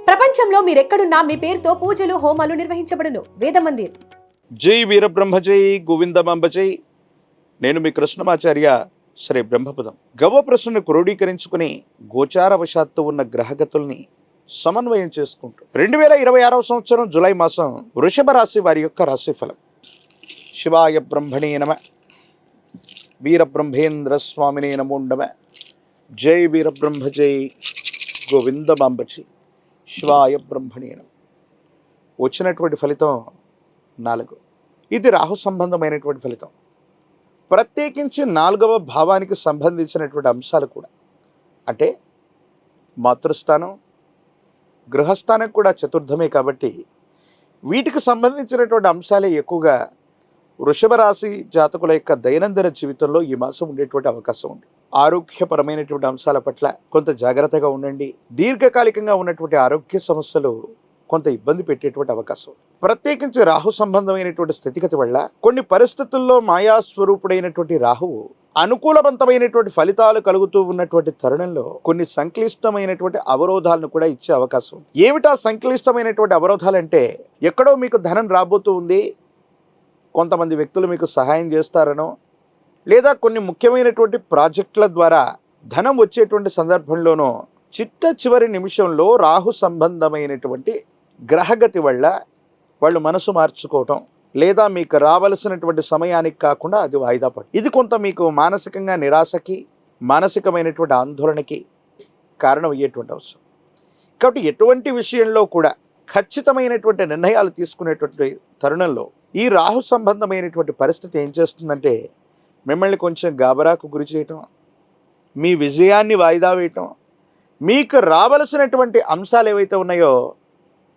ప్రపంచంలో మీరెక్కడున్నా మీ పేరుతో పూజలు హోమాలు నిర్వహించబడును. వేద మందిర్. జై వీరబ్రహ్మ జై గోవిందమాంబ జై. నేను మీ కృష్ణమాచార్య శ్రీ బ్రహ్మపదం. గవ్వప్రశ్నను క్రోడీకరించుకుని గోచారవశాత్తు ఉన్న గ్రహగతుల్ని సమన్వయం చేసుకుంటూ 2026 సంవత్సరం జూలై మాసం వృషభ రాశి వారి యొక్క రాశిఫలం. శివాయ బ్రహ్మణే నమ. వీరబ్రహ్మేంద్ర స్వామినే నమో నమ. జై వీరబ్రహ్మ జై గోవిందమాంబ జై. శివాయ బ్రహ్మణే నమ. వచ్చినటువంటి ఫలితం 4. ఇది రాహు సంబంధమైనటువంటి ఫలితం. ప్రత్యేకించి 4వ భావానికి సంబంధించినటువంటి అంశాలు కూడా, అంటే మాతృస్థానం, గృహస్థానం కూడా చతుర్థమే కాబట్టి వీటికి సంబంధించినటువంటి అంశాలే ఎక్కువగా వృషభ రాశి జాతకుల యొక్క దైనందిన జీవితంలో ఈ మాసం ఉండేటువంటి అవకాశం ఉంది. ఆరోగ్యపరమైనటువంటి అంశాల పట్ల కొంత జాగ్రత్తగా ఉండండి. దీర్ఘకాలికంగా ఉన్నటువంటి ఆరోగ్య సమస్యలు కొంత ఇబ్బంది పెట్టేటువంటి అవకాశం. ప్రత్యేకించి రాహు సంబంధమైనటువంటి స్థితిగతి వల్ల కొన్ని పరిస్థితుల్లో మాయాస్వరూపుడైనటువంటి రాహువు అనుకూలవంతమైనటువంటి ఫలితాలు కలుగుతూ ఉన్నటువంటి తరుణంలో కొన్ని సంక్లిష్టమైనటువంటి అవరోధాలను కూడా ఇచ్చే అవకాశం. ఏమిటా సంక్లిష్టమైనటువంటి అవరోధాలంటే, ఎక్కడో మీకు ధనం రాబోతూ ఉంది, కొంతమంది వ్యక్తులు మీకు సహాయం చేస్తారనో, లేదా కొన్ని ముఖ్యమైనటువంటి ప్రాజెక్టుల ద్వారా ధనం వచ్చేటువంటి సందర్భంలోనో చిట్ట చివరి నిమిషంలో రాహు సంబంధమైనటువంటి గ్రహగతి వల్ల వాళ్ళు మనసు మార్చుకోవటం, లేదా మీకు రావలసినటువంటి సమయానికి కాకుండా అది వాయిదా పడటం, ఇది కొంత మీకు మానసికంగా నిరాశకి, మానసికమైనటువంటి ఆందోళనకి కారణం అయ్యేటువంటి అవసరం. కాబట్టి ఎటువంటి విషయంలో కూడా ఖచ్చితమైనటువంటి నిర్ణయాలు తీసుకునేటువంటి తరుణంలో ఈ రాహు సంబంధమైనటువంటి పరిస్థితి ఏం చేస్తుందంటే, మిమ్మల్ని కొంచెం గాబరాకు గురి చేయటం, మీ విజయాన్ని వాయిదా వేయటం, మీకు రావలసినటువంటి అంశాలు ఏవైతే ఉన్నాయో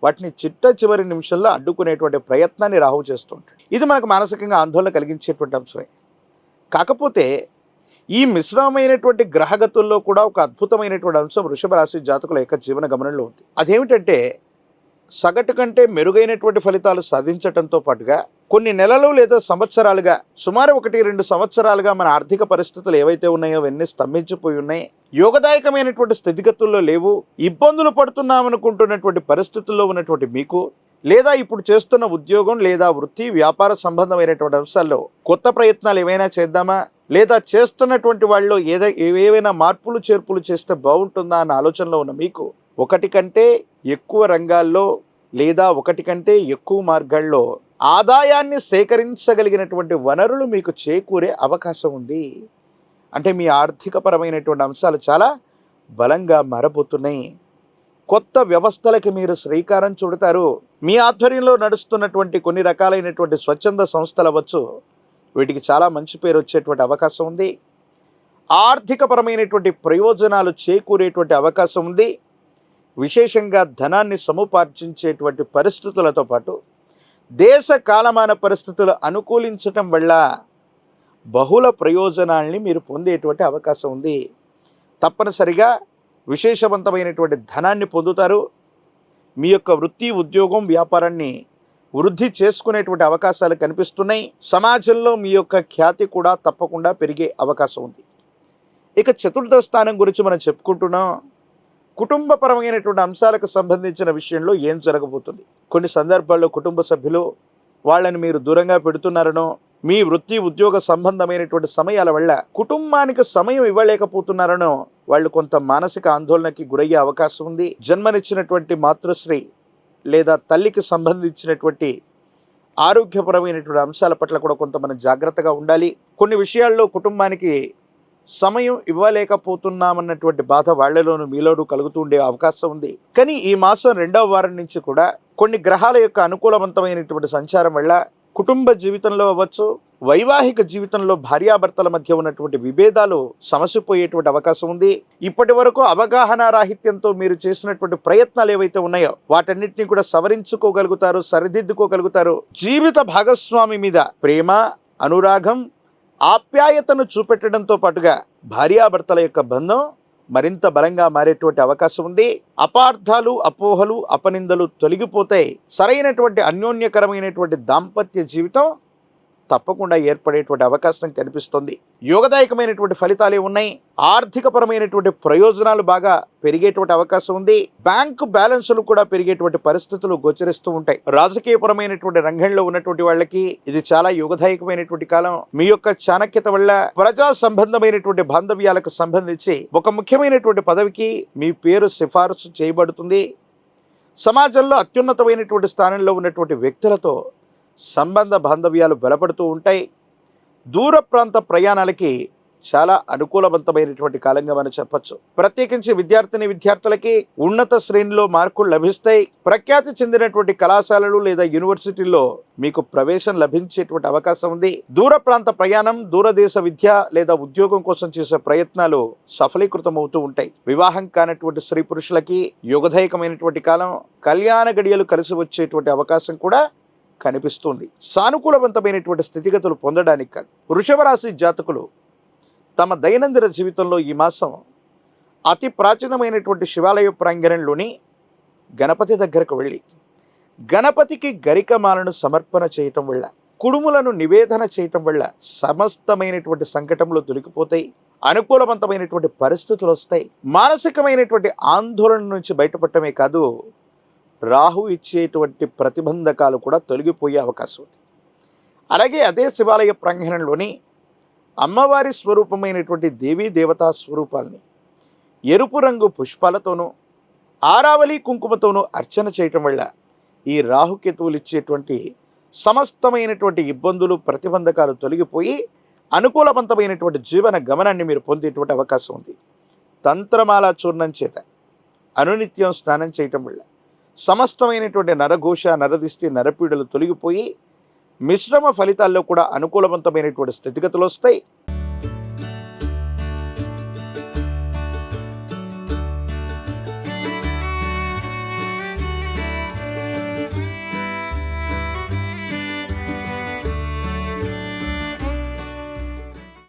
వాటిని చిట్ట చివరి నిమిషంలో అడ్డుకునేటువంటి ప్రయత్నాన్ని రాహు చేస్తుంటాడు. ఇది మనకు మానసికంగా ఆందోళన కలిగించేటువంటి అంశమే. కాకపోతే ఈ మిశ్రమమైనటువంటి గ్రహగతుల్లో కూడా ఒక అద్భుతమైనటువంటి అంశం వృషభ రాశి జాతకుల యొక్క జీవన గమనంలో ఉంది. అదేమిటంటే, సగటు కంటే మెరుగైనటువంటి ఫలితాలు సాధించడంతో పాటుగా కొన్ని నెలలు లేదా సంవత్సరాలుగా, సుమారు 1-2 సంవత్సరాలుగా మన ఆర్థిక పరిస్థితులు ఏవైతే ఉన్నాయో అవన్నీ స్తంభించిపోయి ఉన్నాయి, యోగదాయకమైనటువంటి స్థితిగతుల్లో లేవు, ఇబ్బందులు పడుతున్నామనుకుంటున్నటువంటి పరిస్థితుల్లో ఉన్నటువంటి మీకు, లేదా ఇప్పుడు చేస్తున్న ఉద్యోగం లేదా వృత్తి వ్యాపార సంబంధమైనటువంటి అంశాల్లో కొత్త ప్రయత్నాలు ఏవైనా చేద్దామా, లేదా చేస్తున్నటువంటి వాళ్ళు ఏవైనా మార్పులు చేర్పులు చేస్తే బాగుంటుందా అన్న ఆలోచనలో ఉన్న మీకు, ఒకటి కంటే ఎక్కువ రంగాల్లో లేదా ఒకటి కంటే ఎక్కువ మార్గాల్లో ఆదాయాన్ని సేకరించగలిగినటువంటి వనరులు మీకు చేకూరే అవకాశం ఉంది. అంటే మీ ఆర్థికపరమైనటువంటి అంశాలు చాలా బలంగా మారబోతున్నాయి. కొత్త వ్యవస్థలకి మీరు శ్రీకారం చుడతారు. మీ ఆధ్వర్యంలో నడుస్తున్నటువంటి కొన్ని రకాలైనటువంటి స్వచ్ఛంద సంస్థలు అవ్వచ్చు, వీటికి చాలా మంచి పేరు వచ్చేటువంటి అవకాశం ఉంది. ఆర్థికపరమైనటువంటి ప్రయోజనాలు చేకూరేటువంటి అవకాశం ఉంది. విశేషంగా ధనాన్ని సముపార్జించేటువంటి పరిస్థితులతో పాటు దేశ కాలమాన పరిస్థితులు అనుకూలించటం వల్ల బహుళ ప్రయోజనాల్ని మీరు పొందేటువంటి అవకాశం ఉంది. తప్పనిసరిగా విశేషవంతమైనటువంటి ధనాన్ని పొందుతారు. మీ యొక్క వృత్తి ఉద్యోగం వ్యాపారాన్ని వృద్ధి చేసుకునేటువంటి అవకాశాలు కనిపిస్తున్నాయి. సమాజంలో మీ యొక్క ఖ్యాతి కూడా తప్పకుండా పెరిగే అవకాశం ఉంది. ఇక చతుర్థ స్థానం గురించి మనం చెప్పుకుంటున్నాం. కుటుంబపరమైనటువంటి అంశాలకు సంబంధించిన విషయంలో ఏం జరగబోతుంది, కొన్ని సందర్భాల్లో కుటుంబ సభ్యులు వాళ్ళని మీరు దూరంగా పెడుతున్నారనో, మీ వృత్తి ఉద్యోగ సంబంధమైనటువంటి సమయాల వల్ల కుటుంబానికి సమయం ఇవ్వలేకపోతున్నారనో వాళ్ళు కొంత మానసిక ఆందోళనకి గురయ్యే అవకాశం ఉంది. జన్మనిచ్చినటువంటి మాతృశ్రీ లేదా తల్లికి సంబంధించినటువంటి ఆరోగ్యపరమైనటువంటి అంశాల పట్ల కూడా కొంత మనం జాగ్రత్తగా ఉండాలి. కొన్ని విషయాల్లో కుటుంబానికి సమయం ఇవ్వలేకపోతున్నామన్నటువంటి బాధ వాళ్లలోనూ మీలోనూ కలుగుతూ ఉండే అవకాశం ఉంది. కానీ ఈ మాసం 2వ వారం నుంచి కూడా కొన్ని గ్రహాల యొక్క అనుకూలవంతమైనటువంటి సంచారం వల్ల కుటుంబ జీవితంలో అవ్వచ్చు, వైవాహిక జీవితంలో భార్యాభర్తల మధ్య ఉన్నటువంటి విభేదాలు సమసిపోయేటువంటి అవకాశం ఉంది. ఇప్పటి వరకు అవగాహన రాహిత్యంతో మీరు చేసినటువంటి ప్రయత్నాలు ఏవైతే ఉన్నాయో వాటన్నిటిని కూడా సవరించుకోగలుగుతారు, సరిదిద్దుకోగలుగుతారు. జీవిత భాగస్వామి మీద ప్రేమ, అనురాగం, ఆప్యాయతను చూపెట్టడంతో పాటుగా భార్యాభర్తల యొక్క బంధం మరింత బలంగా మారేటువంటి అవకాశం ఉంది. అపార్థాలు, అపోహలు, అపనిందలు తొలగిపోతాయి. సరైనటువంటి అన్యోన్యకరమైనటువంటి దాంపత్య జీవితం తప్పకుండా ఏర్పడేటువంటి అవకాశం కనిపిస్తుంది. యోగదాయకమైనటువంటి ఫలితాలే ఉన్నాయి. ఆర్థికపరమైనటువంటి ప్రయోజనాలు బాగా పెరిగేటువంటి అవకాశం ఉంది. బ్యాంకు బ్యాలెన్సులు కూడా పెరిగేటువంటి పరిస్థితులు గోచరిస్తూ ఉంటాయి. రాజకీయపరమైనటువంటి రంగంలో ఉన్నటువంటి వాళ్ళకి ఇది చాలా యోగదాయకమైనటువంటి కాలం. మీ యొక్క చాణక్యత వల్ల ప్రజా సంబంధమైనటువంటి బాంధవ్యాలకు సంబంధించి ఒక ముఖ్యమైనటువంటి పదవికి మీ పేరు సిఫారసు చేయబడుతుంది. సమాజంలో అత్యున్నతమైనటువంటి స్థానంలో ఉన్నటువంటి వ్యక్తులతో సంబంధ బాంధవ్యాలు బలపడుతూ ఉంటాయి. దూర ప్రాంత ప్రయాణాలకి చాలా అనుకూలవంతమైనటువంటి కాలంగా మనం చెప్పచ్చు. ప్రత్యేకించి విద్యార్థులకి ఉన్నత శ్రేణిలో మార్కులు లభిస్తాయి. ప్రఖ్యాతి చెందినటువంటి కళాశాలలు లేదా యూనివర్సిటీల్లో మీకు ప్రవేశం లభించేటువంటి అవకాశం ఉంది. దూర ప్రాంత ప్రయాణం, దూరదేశ విద్య లేదా ఉద్యోగం కోసం చేసే ప్రయత్నాలు సఫలీకృతం అవుతూ ఉంటాయి. వివాహం కానటువంటి స్త్రీ పురుషులకి యోగదాయకమైనటువంటి కాలం. కళ్యాణ గడియలు కలిసి వచ్చేటువంటి అవకాశం కూడా కనిపిస్తుంది. సానుకూలవంతమైనటువంటి స్థితిగతులు పొందడానికి వృషభ రాశి జాతకులు తమ దైనందిన జీవితంలో ఈ మాసం అతి ప్రాచీనమైనటువంటి శివాలయ ప్రాంగణంలోని గణపతి దగ్గరకు వెళ్ళి గణపతికి గరికమాలను సమర్పణ చేయటం వల్ల, కుడుములను నివేదన చేయటం వల్ల సమస్తమైనటువంటి సంకటంలో తొలగిపోతాయి. అనుకూలవంతమైనటువంటి పరిస్థితులు వస్తాయి. మానసికమైనటువంటి ఆందోళన నుంచి బయటపడటమే కాదు, రాహు ఇచ్చేటువంటి ప్రతిబంధకాలు కూడా తొలగిపోయే అవకాశం ఉంది. అలాగే అదే శివాలయ ప్రాంగణంలోని అమ్మవారి స్వరూపమైనటువంటి దేవీ దేవతా స్వరూపాలని ఎరుపు రంగు పుష్పాలతోనూ ఆరావళి కుంకుమతోనూ అర్చన చేయటం వల్ల ఈ రాహుకేతువులు ఇచ్చేటువంటి సమస్తమైనటువంటి ఇబ్బందులు, ప్రతిబంధకాలు తొలగిపోయి అనుకూలవంతమైనటువంటి జీవన గమనాన్ని మీరు పొందేటువంటి అవకాశం ఉంది. తంత్రమాల చూర్ణం చేత అనునిత్యం స్నానం చేయటం వల్ల సమస్తమైనటువంటి నరఘోష, నరదిష్టి, నరపీడలు తొలగిపోయి మిశ్రమ ఫలితాల్లో కూడా అనుకూలవంతమైనటువంటి స్థితిగతులు వస్తాయి.